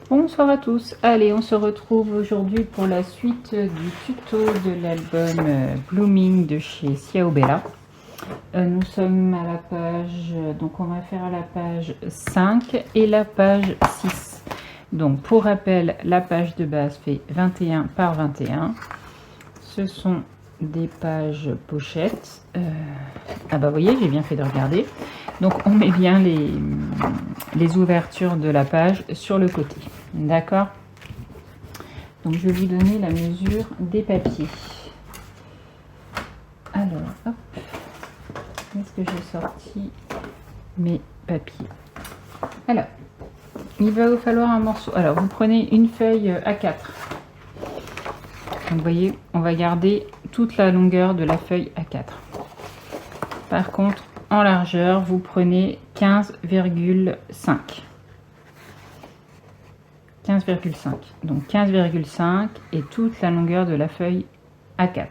Bonsoir à tous, allez on se retrouve aujourd'hui pour la suite du tuto de l'album Blooming de chez Xiao Bella. Nous sommes à la page, donc on va faire la page 5 et la page 6. Donc pour rappel, la page de base fait 21 par 21. Ce sont des pages pochettes. Ah bah vous voyez, j'ai bien fait de regarder. Donc on met bien les ouvertures de la page sur le côté. D'accord? Donc je vais vous donner la mesure des papiers. Alors, hop. Est-ce que j'ai sorti mes papiers? Alors, il va vous falloir un morceau. Alors, vous prenez une feuille A4. Donc, vous voyez, on va garder toute la longueur de la feuille A4. Par contre, en largeur, vous prenez 15,5. 15,5. Donc 15,5 et toute la longueur de la feuille A4.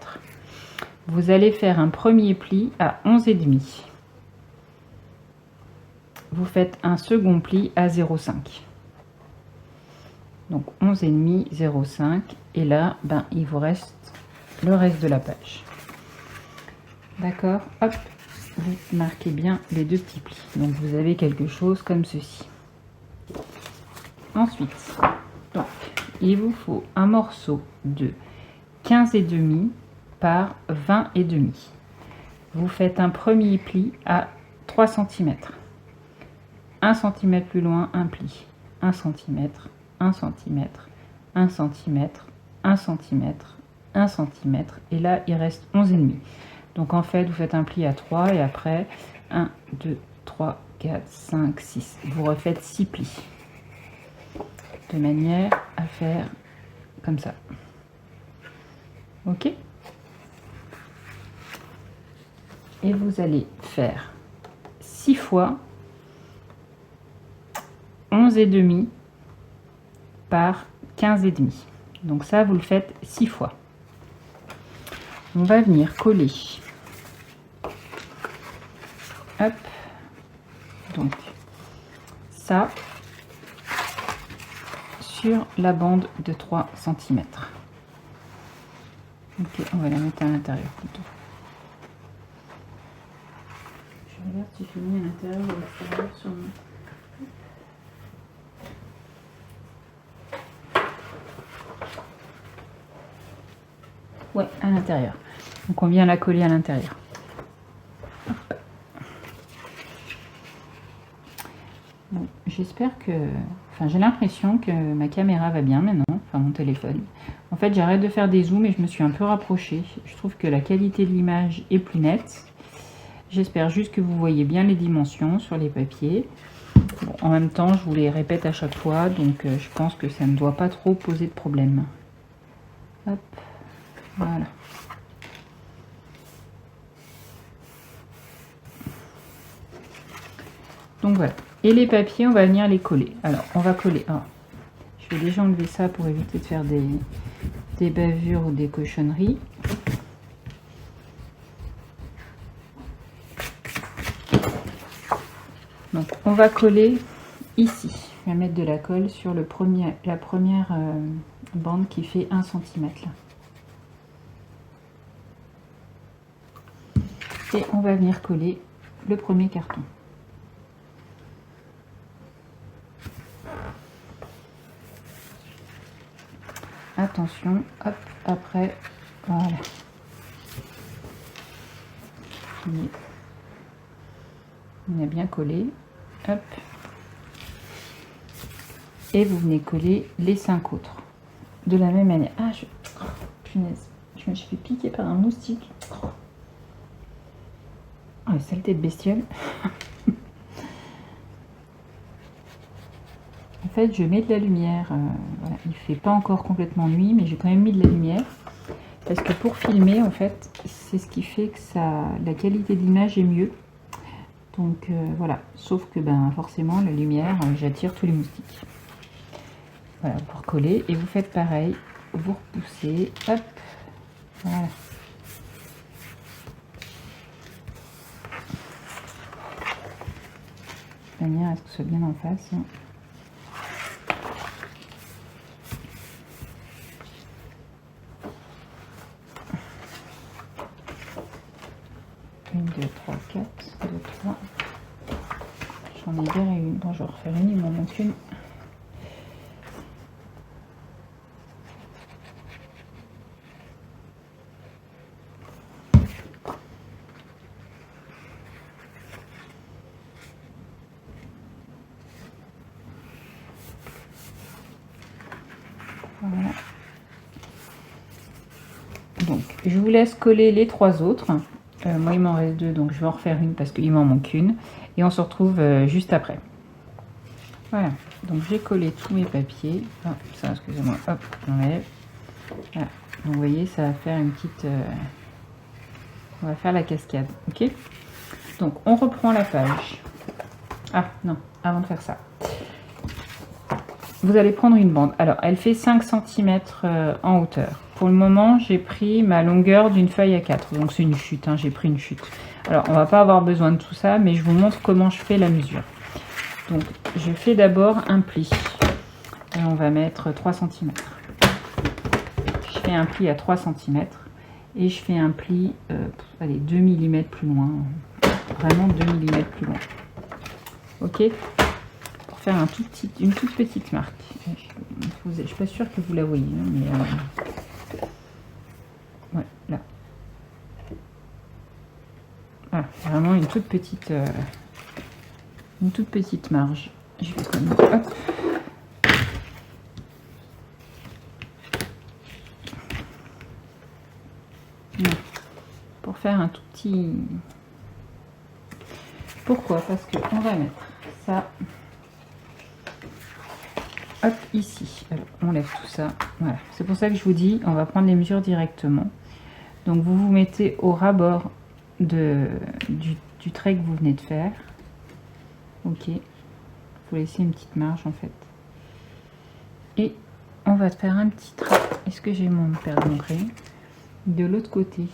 Vous allez faire un premier pli à 11,5. Vous faites un second pli à 0,5. Donc 11,5, 0,5. Et là, ben, il vous reste le reste de la page. D'accord? Hop, vous marquez bien les deux petits plis. Donc vous avez quelque chose comme ceci. Ensuite, donc, il vous faut un morceau de 15,5 par 20,5. Vous faites un premier pli à 3 cm. 1 cm plus loin, un pli. 1 cm, 1 cm, 1 cm, 1 cm, 1 cm. Et là, il reste 11,5. Donc en fait, vous faites un pli à 3 et après 1, 2, 3, 4, 5, 6. Vous refaites 6 plis. De manière à faire comme ça. Ok? Et vous allez faire 6 fois 11,5 par 15,5. Donc ça, vous le faites 6 fois. On va venir coller. Hop. Donc ça sur la bande de 3 cm. Ok, on va la mettre à l'intérieur plutôt. Je regarde si je mets à l'intérieur ou à l'extérieur sur mon... Ouais, à l'intérieur. Donc on vient la coller à l'intérieur. Bon, j'espère que... Enfin, j'ai l'impression que ma caméra va bien maintenant, enfin mon téléphone. En fait, j'arrête de faire des zooms et je me suis un peu rapprochée. Je trouve que la qualité de l'image est plus nette. J'espère juste que vous voyez bien les dimensions sur les papiers. Bon, en même temps, je vous les répète à chaque fois, donc je pense que ça ne doit pas trop poser de problème. Hop, voilà. Donc voilà. Et les papiers, on va venir les coller. Alors, on va coller. Ah, je vais déjà enlever ça pour éviter de faire des bavures ou des cochonneries. Donc, on va coller ici. Je vais mettre de la colle sur la première bande qui fait 1 cm là. Et on va venir coller le premier carton. Attention, hop, après, voilà. On a bien collé, hop. Et vous venez coller les 5 autres. De la même manière. Ah, punaise, je me suis fait piquer par un moustique. Oh, saleté de bestiole. En fait, je mets de la lumière. Voilà. Il fait pas encore complètement nuit, mais j'ai quand même mis de la lumière. Parce que pour filmer, en fait, c'est ce qui fait que la qualité d'image est mieux. Donc voilà. Sauf que ben, forcément, la lumière, j'attire tous les moustiques. Voilà, vous recollez et vous faites pareil. Vous repoussez. Hop. Voilà. De manière à ce que ce soit bien en face. 1, 2, 3, 4, 2, 3. J'en ai garé une. Bon, je vais refaire une, il m'en manque une. Voilà. Donc, je vous laisse coller les 3 autres. Moi, il m'en reste 2, donc je vais en refaire une parce qu'il m'en manque une. Et on se retrouve juste après. Voilà. Donc, j'ai collé tous mes papiers. Ah, ça, excusez-moi. Hop, j'enlève. Voilà. Donc, vous voyez, ça va faire une petite... on va faire la cascade. Ok? Donc, on reprend la page. Ah, non. Avant de faire ça. Vous allez prendre une bande. Alors, elle fait 5 cm en hauteur. Pour le moment, j'ai pris ma longueur d'une feuille A4. Donc, c'est une chute. Hein, j'ai pris une chute. Alors, on va pas avoir besoin de tout ça, mais je vous montre comment je fais la mesure. Donc, je fais d'abord un pli. Et on va mettre 3 cm. Je fais un pli à 3 cm. Et je fais un pli, allez, 2 mm plus loin. Vraiment 2 mm plus loin. Ok ? Faire une toute petite marque. Je ne suis pas sûre que vous la voyez, hein, mais ouais, là. Voilà, vraiment une toute petite marge. Je vais comme hop. Voilà. Pour faire un tout petit. Pourquoi? Parce que on va mettre ça. Hop, ici. Alors, on lève tout ça. Voilà. C'est pour ça que je vous dis, on va prendre les mesures directement. Donc, vous vous mettez au ras-bord du trait que vous venez de faire. Ok. Il faut laisser une petite marge, en fait. Et on va faire un petit trait. Est-ce que j'ai mon perlongret? De l'autre côté.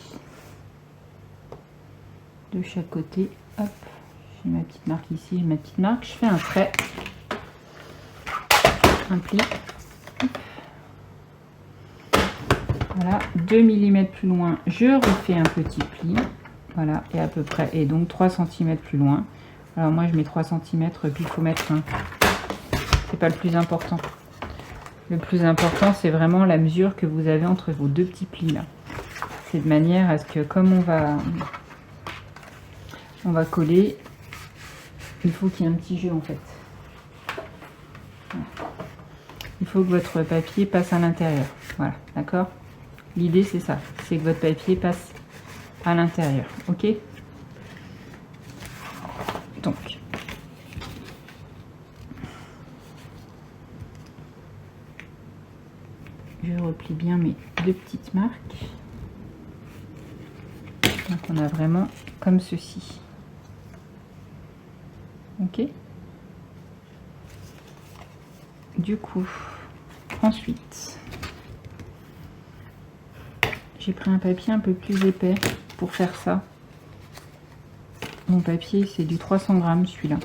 De chaque côté. Hop. J'ai ma petite marque ici. J'ai ma petite marque. Je fais un trait. Un pli. Voilà, 2 mm plus loin, je refais un petit pli. Voilà, et à peu près, et donc 3 cm plus loin. Alors moi je mets 3 cm, puis il faut mettre un. C'est pas le plus important. Le plus important, c'est vraiment la mesure que vous avez entre vos deux petits plis là. C'est de manière à ce que comme on va coller, il faut qu'il y ait un petit jeu en fait. Voilà. Il faut que votre papier passe à l'intérieur. Voilà, d'accord? L'idée, c'est ça. C'est que votre papier passe à l'intérieur. Ok? Donc, je replie bien mes deux petites marques. Donc, on a vraiment comme ceci. Ok? Du coup, ensuite, j'ai pris un papier un peu plus épais pour faire ça. Mon papier, c'est du 300 grammes celui-là.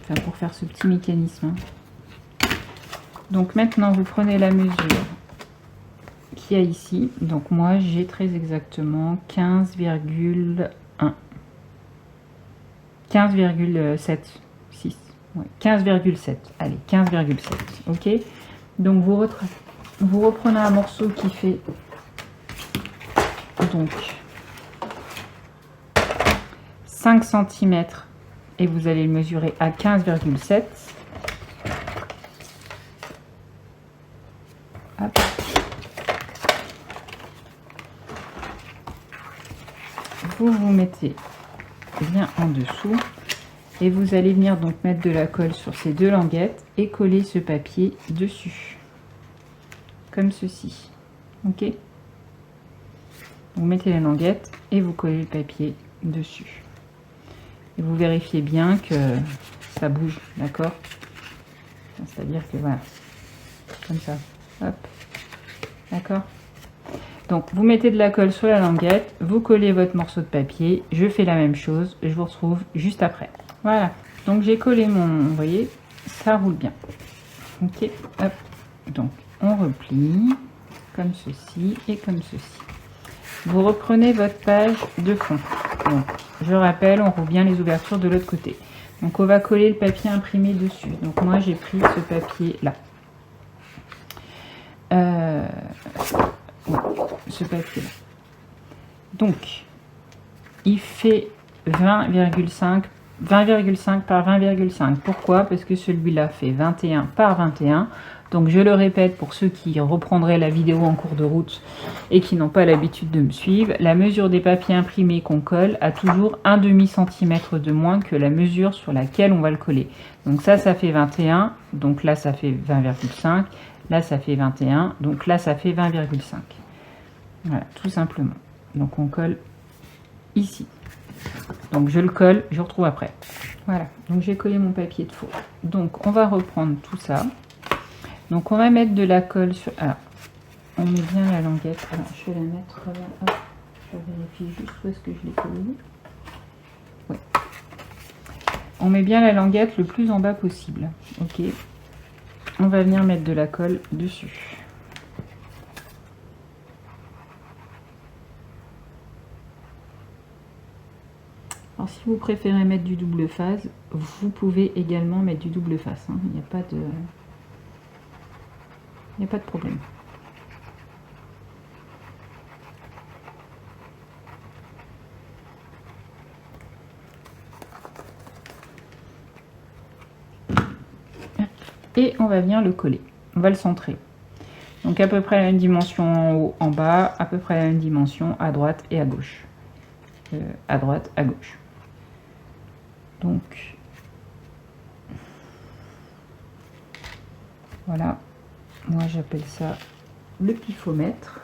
Enfin, pour faire ce petit mécanisme. Hein. Donc maintenant, vous prenez la mesure qu'il y a ici. Donc moi, j'ai très exactement 15,1. 15,7. 6. Ouais, 15,7. Allez, 15,7. Ok. Donc vous reprenez un morceau qui fait donc 5 cm et vous allez le mesurer à 15,7. Vous vous mettez bien en dessous. Et vous allez venir donc mettre de la colle sur ces deux languettes et coller ce papier dessus. Comme ceci. Ok? Vous mettez la languette et vous collez le papier dessus. Et vous vérifiez bien que ça bouge, d'accord? C'est-à-dire que voilà. Comme ça. Hop. D'accord? Donc vous mettez de la colle sur la languette, vous collez votre morceau de papier, je fais la même chose, je vous retrouve juste après. Voilà, donc j'ai collé vous voyez, ça roule bien. Ok, hop, donc on replie comme ceci et comme ceci. vous reprenez votre page de fond. Donc, je rappelle, on rouvre bien les ouvertures de l'autre côté. Donc on va coller le papier imprimé dessus. Donc moi j'ai pris ce papier là. Ce papier là. Donc il fait 20,5 par 20,5. Pourquoi? Parce que celui-là fait 21 par 21. Donc je le répète pour ceux qui reprendraient la vidéo en cours de route et qui n'ont pas l'habitude de me suivre, la mesure des papiers imprimés qu'on colle a toujours un demi-centimètre de moins que la mesure sur laquelle on va le coller. Donc ça fait 21, donc là ça fait 20,5, là ça fait 21, donc là ça fait 20,5. Voilà, tout simplement. Donc on colle ici. Donc je le colle, je retrouve après. Voilà, donc j'ai collé mon papier de faux. Donc on va reprendre tout ça. Donc on va mettre de la colle sur... Alors, on met bien la languette. Alors, je vais la mettre là. Hop, je vérifie juste où est-ce que je l'ai collé. Ouais. On met bien la languette le plus en bas possible. Ok. On va venir mettre de la colle dessus. Alors si vous préférez mettre du double face, vous pouvez également mettre du double face. Hein. Il n'y a pas de... Il n'y a pas de problème. Et on va venir le coller. On va le centrer. Donc à peu près la même dimension en haut, en bas, à peu près la même dimension à droite et à gauche. À droite, à gauche. Donc voilà. Moi j'appelle ça le pifomètre.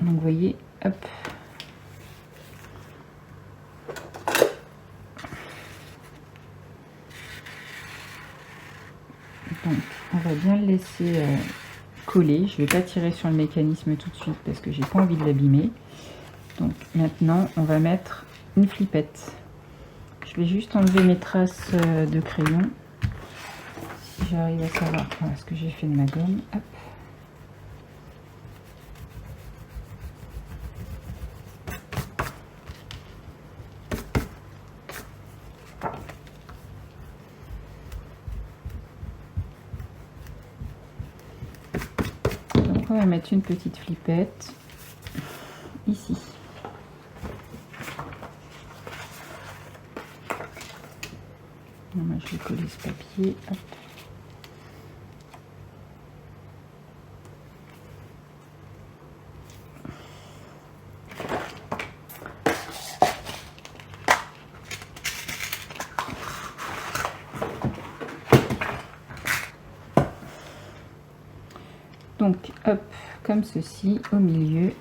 Donc vous voyez, hop. Donc on va bien le laisser coller. Je ne vais pas tirer sur le mécanisme tout de suite parce que j'ai pas envie de l'abîmer. Donc maintenant on va mettre une flippette. Je vais juste enlever mes traces de crayon. Si j'arrive à savoir voilà, ce que j'ai fait de ma gomme. Hop. Donc on va mettre une petite flippette ici. Moi, je vais coller ce papier. Hop. Donc, hop, comme ceci, au milieu.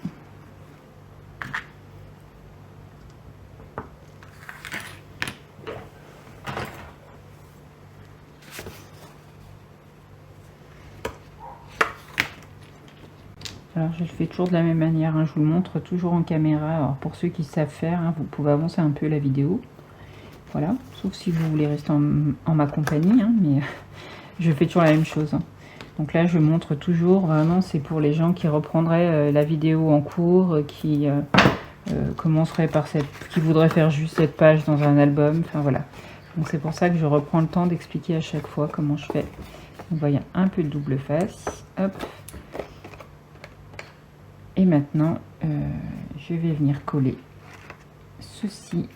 Alors je le fais toujours de la même manière, hein. Je vous le montre toujours en caméra. Alors pour ceux qui savent faire, hein, vous pouvez avancer un peu la vidéo. Voilà, sauf si vous voulez rester en ma compagnie, hein, mais je fais toujours la même chose. Hein. Donc là je montre toujours, vraiment c'est pour les gens qui reprendraient la vidéo en cours, qui commenceraient par qui voudraient faire juste cette page dans un album, enfin voilà. Donc c'est pour ça que je reprends le temps d'expliquer à chaque fois comment je fais. Donc voyez, un peu de double face, hop. Et maintenant, je vais venir coller ceci.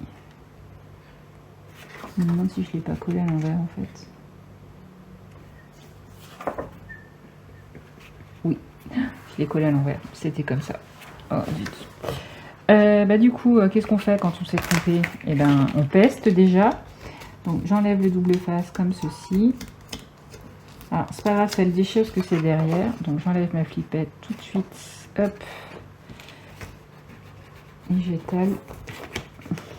Je me demande si je ne l'ai pas collé à l'envers en fait. Oui, je l'ai collé à l'envers. C'était comme ça. Oh, du coup, qu'est-ce qu'on fait quand on s'est trompé? Eh ben, on peste déjà. Donc, j'enlève le double face comme ceci. Alors, c'est pas grave, ça le déchire parce que c'est derrière. Donc, j'enlève ma flippette tout de suite. Hop. Et j'étale.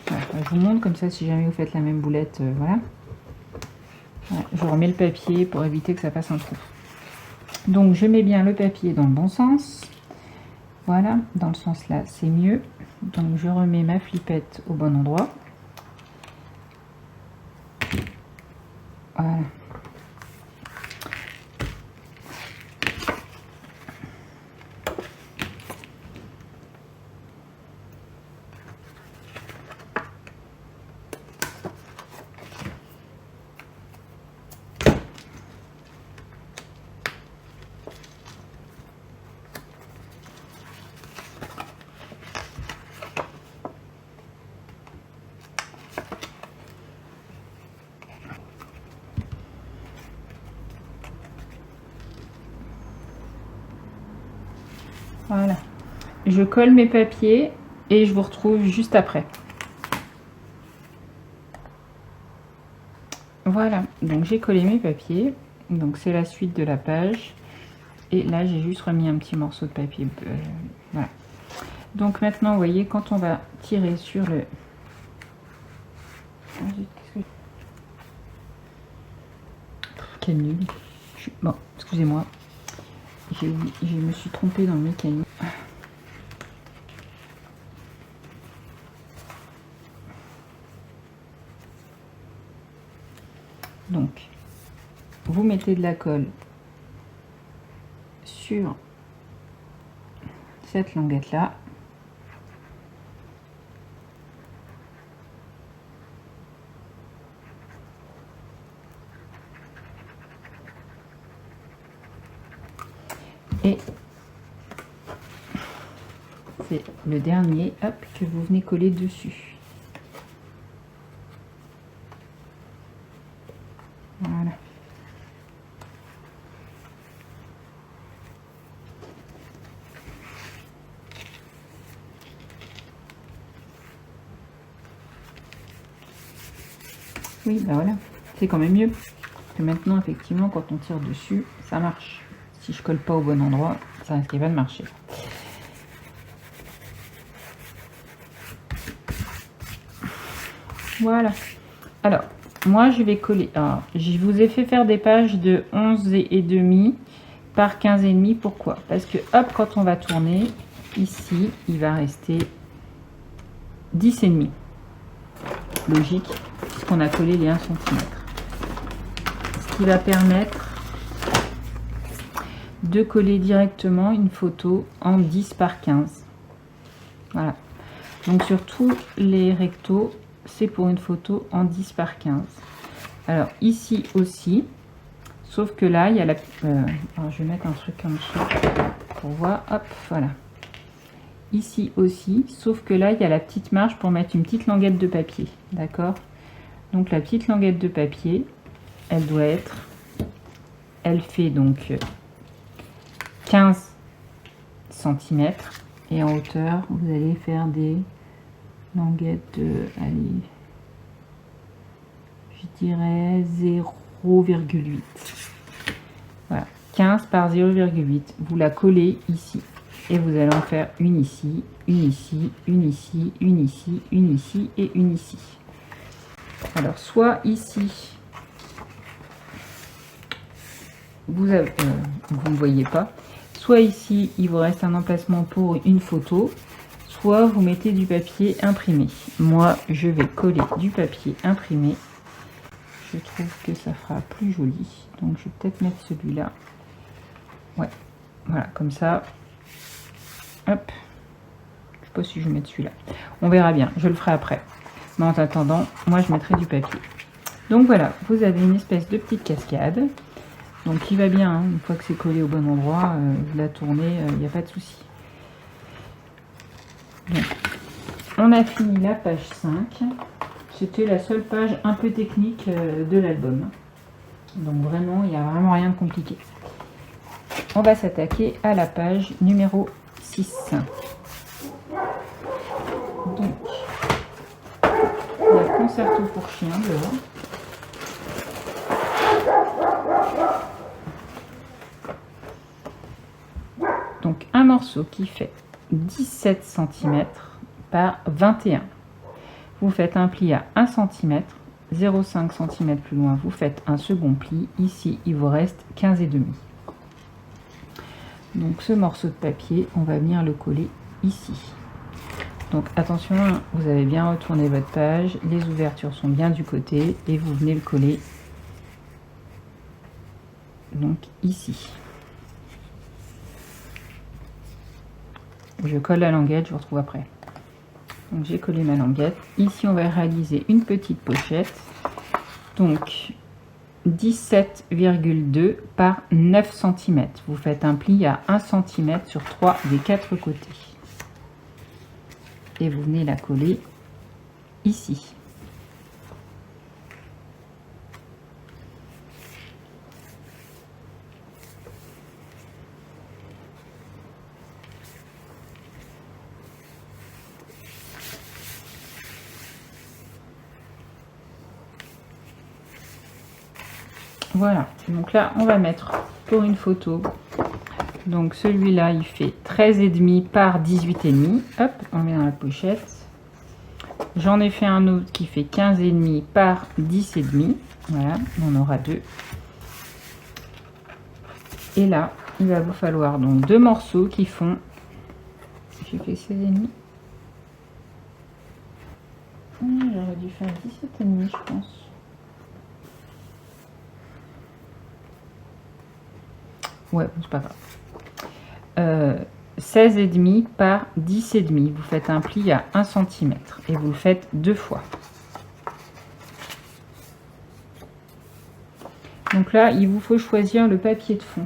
Voilà, je vous montre comme ça si jamais vous faites la même boulette. Voilà. Voilà. Je remets le papier pour éviter que ça fasse un trou. Donc, je mets bien le papier dans le bon sens. Voilà, dans le sens là, c'est mieux. Donc, je remets ma flippette au bon endroit. Voilà. Voilà. Je colle mes papiers et je vous retrouve juste après. Voilà, donc j'ai collé mes papiers. Donc c'est la suite de la page. Et là, j'ai juste remis un petit morceau de papier. Voilà. Donc maintenant, vous voyez, quand on va tirer sur le... Quel nul. Bon, excusez-moi. Je me suis trompée dans le mécanisme. Donc, vous mettez de la colle sur cette languette là. Et c'est le dernier, hop, que vous venez coller dessus. Voilà. Oui, ben voilà, c'est quand même mieux. Que maintenant, effectivement, quand on tire dessus, ça marche. Si je colle pas au bon endroit, ça risque pas de marcher. Voilà. Alors, moi, je vais coller. Alors, je vous ai fait faire des pages de 11,5 par 15,5. Pourquoi? Parce que, hop, quand on va tourner, ici, il va rester 10,5. Logique, puisqu'on a collé les 1 cm. Ce qui va permettre de coller directement une photo en 10 par 15. Voilà. Donc, sur tous les rectos, c'est pour une photo en 10 par 15. Alors, ici aussi, sauf que là, il y a la... alors, je vais mettre un truc comme ça pour voir. Hop, voilà. Ici aussi, sauf que là, il y a la petite marge pour mettre une petite languette de papier. D'accord? Donc, la petite languette de papier, elle doit être... Elle fait donc 15 cm. Et en hauteur, vous allez faire des languettes de... Allez, je dirais 0,8. Voilà, 15 par 0,8. Vous la collez ici. Et vous allez en faire une ici, une ici, une ici, une ici, une ici et une ici. Alors, soit ici, vous ne voyez pas. Soit ici, il vous reste un emplacement pour une photo. Soit vous mettez du papier imprimé. Moi, je vais coller du papier imprimé. Je trouve que ça fera plus joli. Donc, je vais peut-être mettre celui-là. Ouais, voilà, comme ça. Hop. Je sais pas si je vais mettre celui-là. On verra bien, je le ferai après. Mais en attendant, moi, je mettrai du papier. Donc, voilà, vous avez une espèce de petite cascade. Donc, il va bien, hein, une fois que c'est collé au bon endroit, la tournée, il n'y a pas de souci. Donc, on a fini la page 5. C'était la seule page un peu technique de l'album. Donc vraiment, il n'y a vraiment rien de compliqué. On va s'attaquer à la page numéro 6. Donc, il y a concerto pour chien dehors. Donc un morceau qui fait 17 cm par 21. Vous faites un pli à 1 cm, 0,5 cm plus loin, vous faites un second pli. Ici, il vous reste 15,5. Donc ce morceau de papier, on va venir le coller ici. Donc attention, vous avez bien retourné votre page, les ouvertures sont bien du côté et vous venez le coller donc ici. Je colle la languette, je vous retrouve après. Donc j'ai collé ma languette. Ici on va réaliser une petite pochette. Donc 17,2 par 9 cm. Vous faites un pli à 1 cm sur 3 des 4 côtés. Et vous venez la coller ici. Voilà, donc là on va mettre pour une photo, donc celui-là il fait 13,5 par 18,5. Hop, on met dans la pochette. J'en ai fait un autre qui fait 15,5 par 10,5. Voilà, on aura deux. Et là, il va vous falloir donc deux morceaux qui font... J'ai fait 16,5. J'aurais dû faire 17,5 je pense. Ouais, bon, c'est pas grave. 16,5 par 10,5. Vous faites un pli à 1 cm et vous le faites deux fois. Donc là, il vous faut choisir le papier de fond.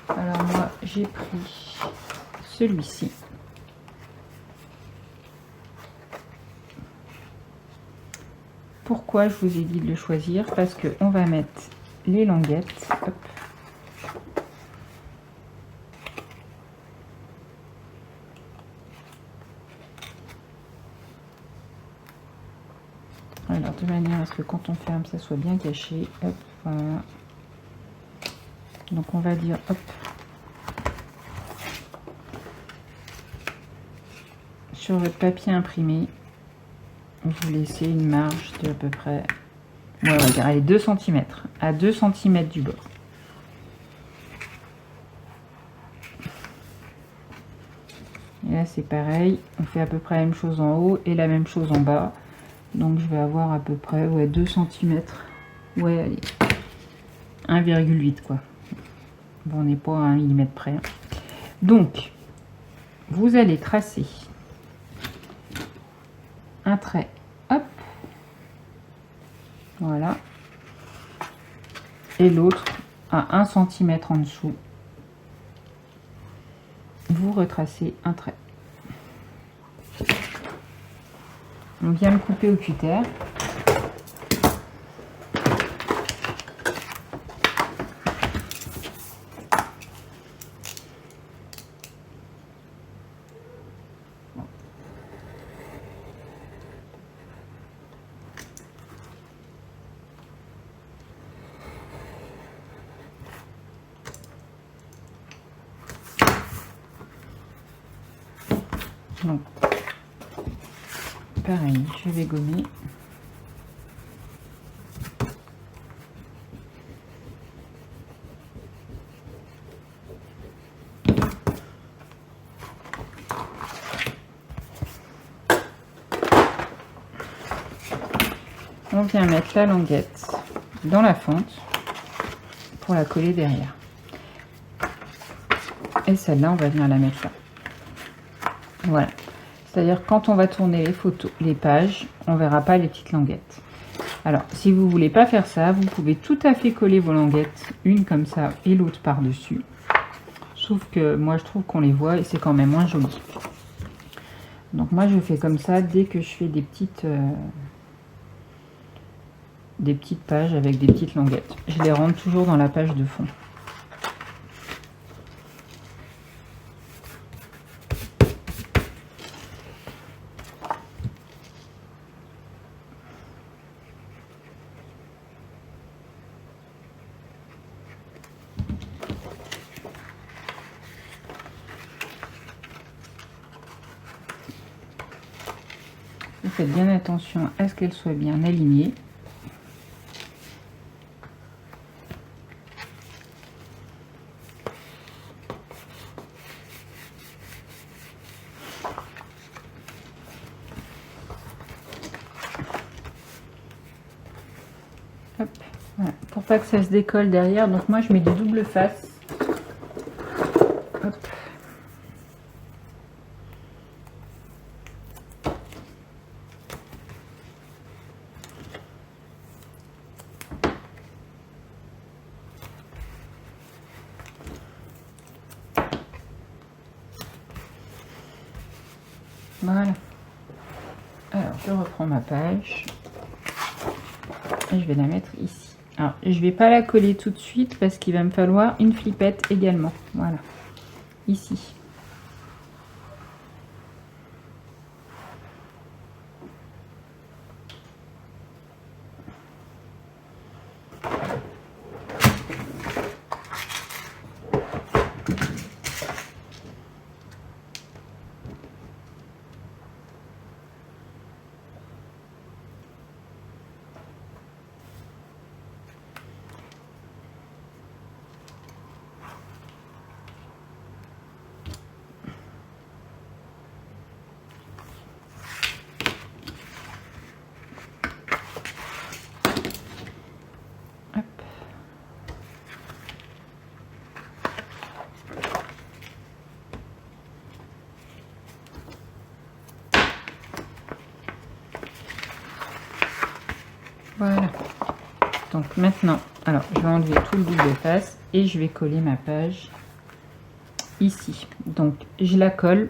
Alors moi, j'ai pris celui-ci. Pourquoi je vous ai dit de le choisir? Parce qu'on va mettre les languettes. Hop. Alors, de manière à ce que quand on ferme, ça soit bien caché. Hop, voilà. Donc, on va dire, hop, sur votre papier imprimé, vous laissez une marge de à peu près, ouais, on va dire, allez, 2 cm, à 2 cm du bord. Et là, c'est pareil, on fait à peu près la même chose en haut et la même chose en bas. Donc, je vais avoir à peu près, ouais, 2 cm, ouais, allez, 1,8 quoi. Bon, on n'est pas à 1 mm près. Hein. Donc, vous allez tracer un trait, hop, voilà, et l'autre à 1 cm en dessous, vous retracez un trait. On vient le couper au cutter. Donc, pareil, je vais gommer. On vient mettre la languette dans la fente pour la coller derrière. Et celle-là, on va venir la mettre là. Voilà. C'est-à-dire quand on va tourner les photos, les pages, on verra pas les petites languettes. Alors, si vous voulez pas faire ça, vous pouvez tout à fait coller vos languettes, une comme ça et l'autre par-dessus. Sauf que moi, je trouve qu'on les voit et c'est quand même moins joli. Donc moi, je fais comme ça dès que je fais des petites pages avec des petites languettes. Je les rentre toujours dans la page de fond. Vous faites bien attention à ce qu'elles soient bien alignées. Hop, voilà. Pour pas que ça se décolle derrière, donc moi je mets du double face. Hop. Voilà. Alors, je reprends ma page. Et je vais la mettre ici. Alors, je vais pas la coller tout de suite parce qu'il va me falloir une flippette également. Voilà. Ici. Hop. Voilà. Donc maintenant, alors je vais enlever tout le double face et je vais coller ma page ici. Donc je la colle.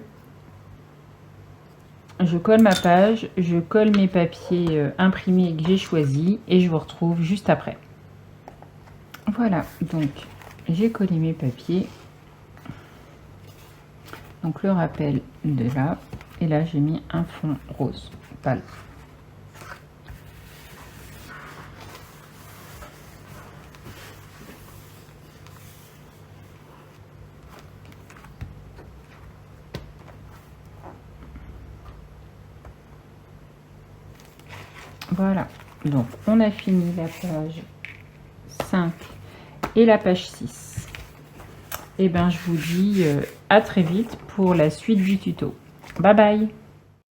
Je colle ma page, je colle mes papiers imprimés que j'ai choisis et je vous retrouve juste après. Voilà, donc j'ai collé mes papiers. Donc le rappel de là, et là j'ai mis un fond rose pâle. Voilà, donc on a fini la page 5 et la page 6. Et bien je vous dis à très vite pour la suite du tuto. Bye bye!